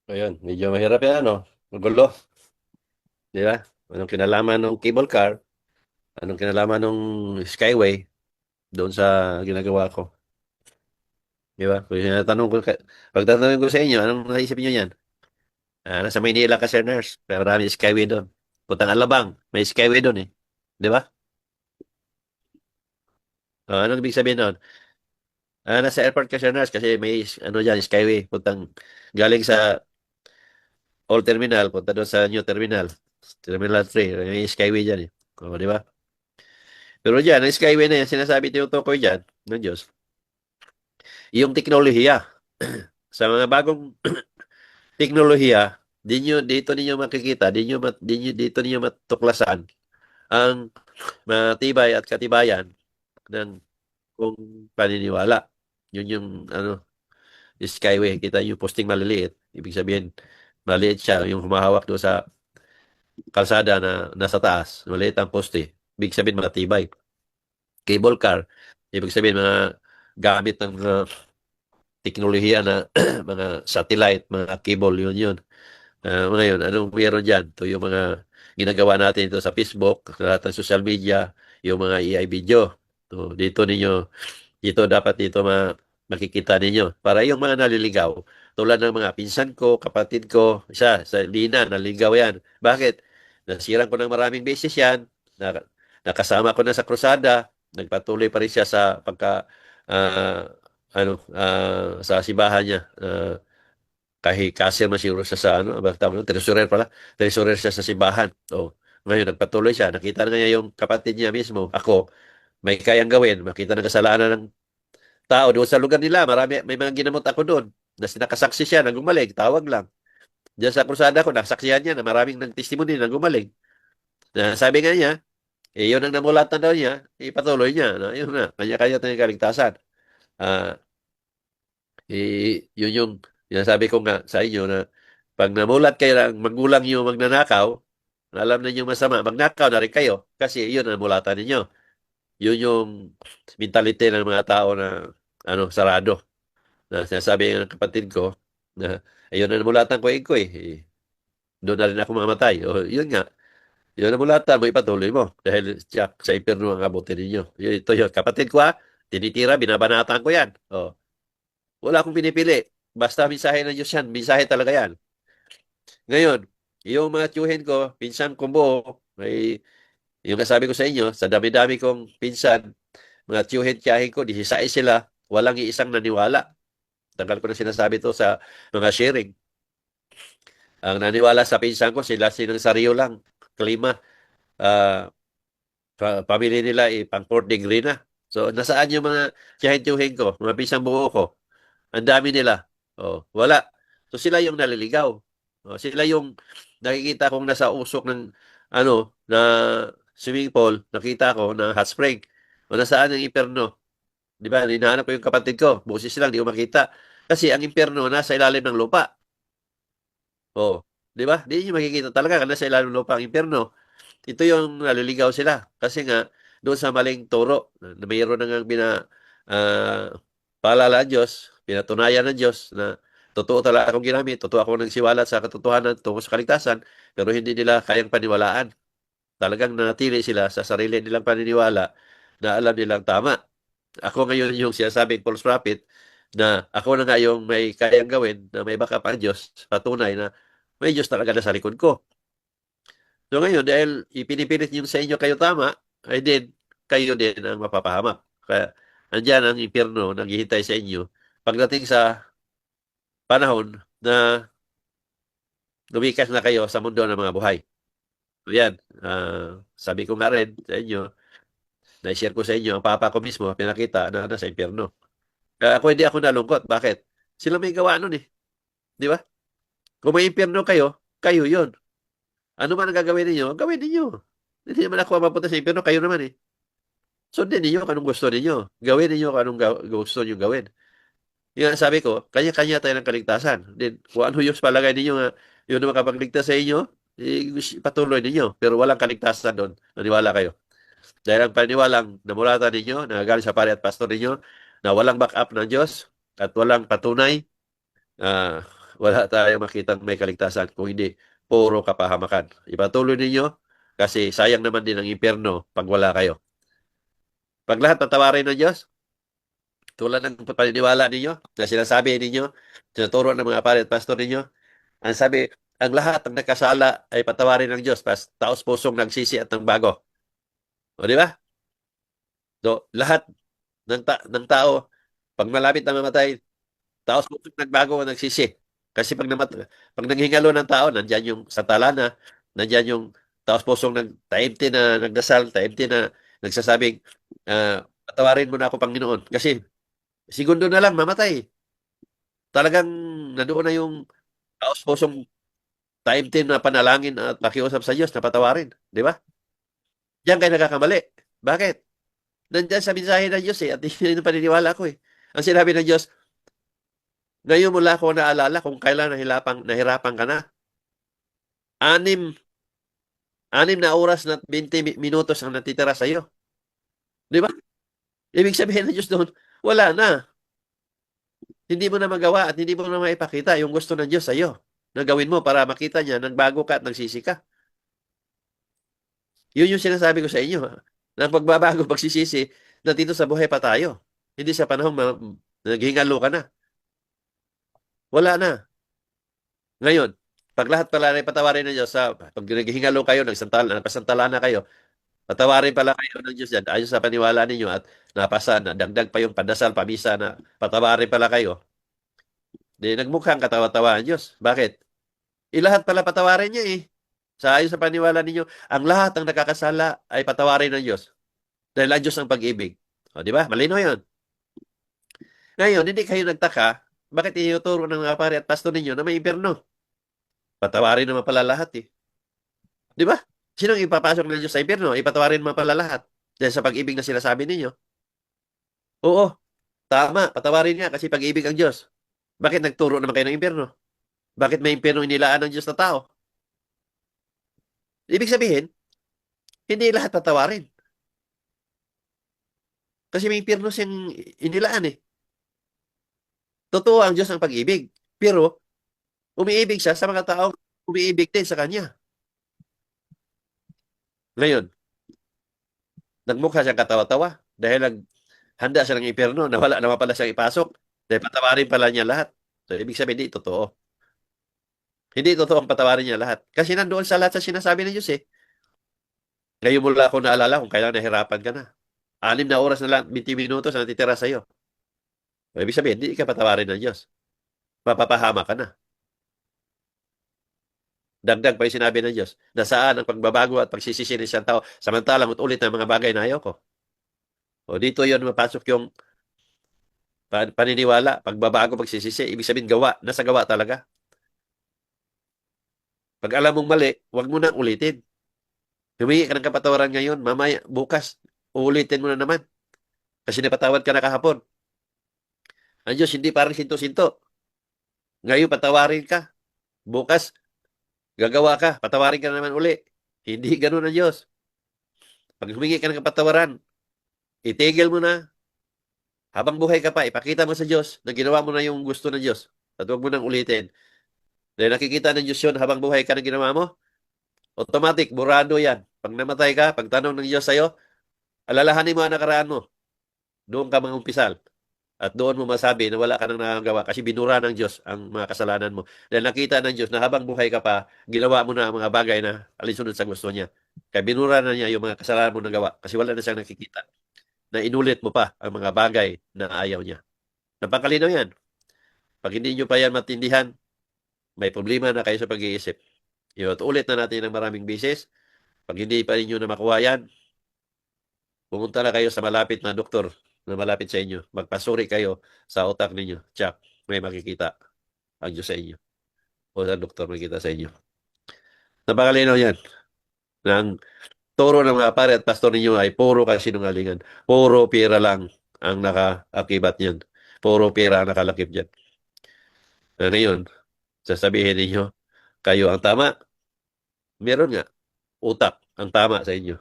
Ayun, medyo mahirap yan, ano? Magulo, di ba? Anong kinalaman ng cable car? Anong kinalaman ng Skyway doon sa ginagawa ko? Di ba? Kung tinatanong ko, pag tatanungin ko sa inyo, anong naisip niyo yan? Nasa Maynila ka, Sir Nurse. Pero marami Skyway doon. Putang Alabang, may Skyway doon eh. Di ba? Anong ibig sabihin doon? Nasa airport ka, Sir Nurse, kasi may ano dyan, Skyway. Putang galing sa Old Terminal, punta doon sa New Terminal. Terminal 3, may Skyway dyan eh. Di ba? Pero dyan, ang Skyway na yan, sinasabi tinutukoy dyan ng Diyos, yung teknolohiya. Sa mga bagong teknolohiya, dito ninyo makikita, dito ninyo matuklasan ang matibay at katibayan ng kung paniniwala. Yun yung ano, Skyway. Kita yung posting maliliit. Ibig sabihin, maliit siya. Yung humahawak doon sa kalsada na nasa taas. Maliit ang poste. Ibig sabihin, matibay. Cable car. Ibig sabihin, mga gamit ng teknolohiya na mga satellite, mga cable, yun. Ngayon, anong meron dyan? Ito yung mga ginagawa natin ito sa Facebook, sa lahat ng social media, yung mga AI video. Dito dapat makikita ninyo. Para yung mga naliligaw, tulad ng mga pinsan ko, kapatid ko, isa, sa Lina, naliligaw yan. Bakit? Nasiran ko ng maraming beses yan. Na, nakasama ko na sa krusada. Nagpatuloy pa rin siya sa ah, sa sibahan niya. Kahit cashier man siguro siya sa tawag nun, treasurer pala. Treasurer siya sa simbahan. Ngayon, nagpatuloy siya. Nakita na niya yung kapatid niya mismo. Ako, may kayang gawin. Makita ng kasalanan ng tao doon sa lugar nila. May mga ginamot ako doon. Na sinakasaksi siya na gumaling. Tawag lang. Diyan sa krusada ko, nasaksihan niya na maraming ng testimony na gumaling. Sabi nga niya, yun ang namulatan daw niya, ipatuloy niya. Yun na, kanya-kanya tayong kaligtasan. Ah, yun yung sinasabi ko nga sa inyo na pag namulat kayo ng magulang nyo magnanakaw, alam na nyo masama, magnakaw na rin kayo kasi yun ang namulatan ninyo. Yun yung mentality ng mga tao na sarado. Na sinasabi ng kapatid ko na ayun ang namulatan ko eh. Doon na rin ako mamatay. Yun nga. Yun ang namulatan mo, ipatuloy mo. Dahil sa impyerno ang abutin ninyo. Ito yun. Kapatid ko tinitira, binabanatan ko yan. Wala akong pinipili. Basta mensahe ng Diyos yan. Mensahe talaga yan. Ngayon, yung mga tiyuhin ko, pinsan kong buo, yung nasabi ko sa inyo, sa dami-dami kong pinsan, mga tiyuhin, tiyahin ko, 16 sila, walang iisang naniwala. Tagal ko na sinasabi to sa mga sharing. Ang naniwala sa pinsan ko, sila sinang sariyo lang. Klima. Ah, Pamilya nila pang 4th degree na. So, nasaan yung mga tiyahin-tiyuhin ko, mga pinsang buo ko? Ang dami nila. Wala. So sila yung naliligaw. Sila yung nakikita kong nasa usok ng na swimming pool, nakita ko na hot spring. Nasaan ang impyerno? Di ba? Hinahanap ko yung kapatid ko. Busis lang, di ko makita. Kasi ang impyerno nasa ilalim ng lupa. Di ba? Di nyo makikita talaga kasi nasa ilalim ng lupa ang impyerno. Ito yung naliligaw sila. Kasi nga, doon sa maling turo, na mayroon na nga ah, paalala ng Diyos, pinatunayan ng Diyos na totoo talaga akong ginamit, totoo akong nagsiwalat sa katotohanan tungkol sa kaligtasan, pero hindi nila kayang paniwalaan. Talagang nanatili sila sa sarili nilang paniniwala na alam nilang tama. Ako ngayon yung sinasabing false prophet na ako na nga yung may kayang gawin na may backup ang Diyos, patunay na may Diyos talaga na sa likod ko. So ngayon, dahil ipinipilit niyo sa inyo kayo tama, ay din, kayo din ang mapapahamak. Kaya, andyan ang impyerno naghihintay sa inyo. Pagdating sa panahon na lumikas na kayo sa mundo ng mga buhay. So yan, sabi ko nga rin sa inyo, na-share ko sa inyo, ang papa ko mismo, pinakita na nasa impyerno. Kaya hindi ako nalungkot. Bakit? Sila may gawa nun eh. Di ba? Kung may impyerno kayo, kayo yun. Ano man ang gagawin ninyo, gawin ninyo. Hindi naman ako mapunta sa impyerno, kayo naman eh. Sundin ninyo kung anong gusto ninyo. Gawin ninyo kung anong gusto ninyo gawin. Yung sabi ko, kanya-kanya tayo ng kaligtasan. Then, kung ano yung palagay ninyo nga, yun ang makapagligtas sa inyo, patuloy ninyo. Pero walang kaligtasan doon. Naniwala kayo. Dahil ang paniniwalang namulatan ninyo, nagagaling sa pare at pastor ninyo, na walang backup ng Diyos, at walang patunay, ah, wala tayong makitang may kaligtasan kung hindi puro kapahamakan. Ipatuloy ninyo kasi sayang naman din ang impyerno pag wala kayo. Pag lahat patawarin ng Diyos, tulad ng paniniwala ninyo, na sinasabi ninyo, tinuturo ng mga pare at pastor ninyo, ang sabi, ang lahat ng nakasala ay patawarin ng Diyos, taos pusong nagsisi at ng bago. O di ba? So, lahat ng tao, pag malapit na mamatay, taos pusong nagbago at nagsisi. Kasi pag nanghingalo ng tao, nandyan yung santalana, nandyan yung taos pusong taimtim na nagdasal, taimtim na nagsasabing, patawarin mo na ako, Panginoon. Kasi segundo na lang, mamatay. Talagang nandoon na yung taos pusong taimtim na panalangin at pakiusap sa Diyos na patawarin. Di ba? Diyan kayo nagkakamali. Bakit? Nandyan sa mensahe ng Diyos eh, at yun yung paniniwala ko eh. Ang sinabi ng Diyos, ngayon mula ko naalala kung kailan nahirapan ka na. Anim, anim na oras na 20 minutos ang natitira sa iyo. Di ba? Ibig sabihin ng Diyos doon, wala na. Hindi mo na magawa at hindi mo na maipakita yung gusto ng Diyos sa iyo na gawin mo para makita niya nagbago ka at nagsisi ka. Yun yung sinasabi ko sa inyo. Ha? Na pagbabago, pagsisisi, nandito sa buhay pa tayo. Hindi sa panahon naghingalo ka na. Wala na. Ngayon, pag lahat pala ay patawarin ng Diyos, pag naghihingalo kayo, nagpasantala na kayo, patawarin pala kayo ng Diyos yan, ayon sa paniwala ninyo at dagdag pa yung pandasal, pamisa na patawarin pala kayo, di nagmukhang katawa-tawa ang Diyos. Bakit? Lahat pala patawarin niya eh. Ayon sa paniwala ninyo, ang lahat ng nakakasala ay patawarin ng Diyos. Dahil ang Diyos ang pag-ibig. O, di ba? Malino yun. Ngayon, hindi kayo nagtaka, bakit itinuturo ng mga pare at pastor ninyo na may impyerno? Patawarin naman pala lahat eh. Di ba? Sinong ipapasok ng Diyos sa impyerno? Ipatawarin naman pala lahat. Dahil sa pag-ibig na sinasabi ninyo. Oo, tama. Patawarin niya kasi pag-ibig ang Diyos. Bakit nagturo naman kayo ng impyerno? Bakit may impyerno inilaan ng Diyos na tao? Ibig sabihin, hindi lahat patawarin. Kasi may impyerno siyang inilaan eh. Totoo ang Diyos ang pag-ibig. Pero, umiibig siya sa mga taong umiibig din sa Kanya. Ngayon, nagmukha siyang katawa-tawa dahil handa siya ng impyerno na wala naman pala siyang ipasok. Dahil patawarin pala niya lahat. So, ibig sabihin, hindi totoo. Hindi totoo ang patawarin niya lahat. Kasi nandoon sa lahat sa sinasabi ng Diyos eh. Ngayon mo lang ako naalala kung kailan nahirapan ka na. 6 na oras na lang, 20 minutos na natitira sa iyo. So, ibig sabihin, hindi ka patawarin ng Diyos. Mapapahama ka na. Dagdag pa yung sinabi ng Diyos na saan ang pagbabago at pagsisisi ng isang tao samantalang ulit ng mga bagay na ayaw ko. O dito yon mapasok yung paniniwala, pagbabago, pagsisisi. Ibig sabihin gawa, nasa gawa talaga. Pag alam mong mali, huwag mo nang ulitin. Humingi ka ng kapatawaran ngayon, mamaya, bukas, uulitin mo na naman. Kasi napatawad ka na kahapon. Ang Diyos, hindi parang sinto-sinto. Ngayon, patawarin ka. Bukas, gagawa ka. Patawarin ka na naman uli. Hindi ganun ang Diyos. Pag humingi ka ng kapatawaran, itigil mo na. Habang buhay ka pa, ipakita mo sa Diyos na ginawa mo na yung gusto ng Diyos. At huwag mo nang ulitin. Dahil nakikita ng Diyos yun habang buhay ka na ginawa mo, automatic, burado yan. Pag namatay ka, pag tanong ng Diyos sa'yo, alalahanin mo ang nakaraan mo. Doon ka mangumpisal. At doon mo masabi na wala ka nang nagagawa kasi binura ng Diyos ang mga kasalanan mo. Dahil nakita ng Diyos na habang buhay ka pa, ginawa mo na ang mga bagay na alinsunod sa gusto niya. Kaya binura na niya yung mga kasalanan mo nagawa kasi wala na siyang nakikita. Na inulit mo pa ang mga bagay na ayaw niya. Napakalinaw yan. Pag hindi nyo pa yan matindihan, may problema na kayo sa pag-iisip. Ulit na natin ng maraming beses. Pag hindi pa ninyo na makuha yan, pumunta na kayo sa malapit na doktor na malapit sa inyo. Magpasuri kayo sa utak ninyo. Tsak, may makikita ang Diyos sa inyo. O sa doktor makikita sa inyo. Napakalinaw yan. Nang turo ng mga pare at pastor ninyo ay puro kasinungalingan. Puro pera lang ang nakaakibat niyan. Puro pera ang nakalakip dyan. Ngayon, sasabihin ninyo, kayo ang tama. Meron nga, utak ang tama sa inyo.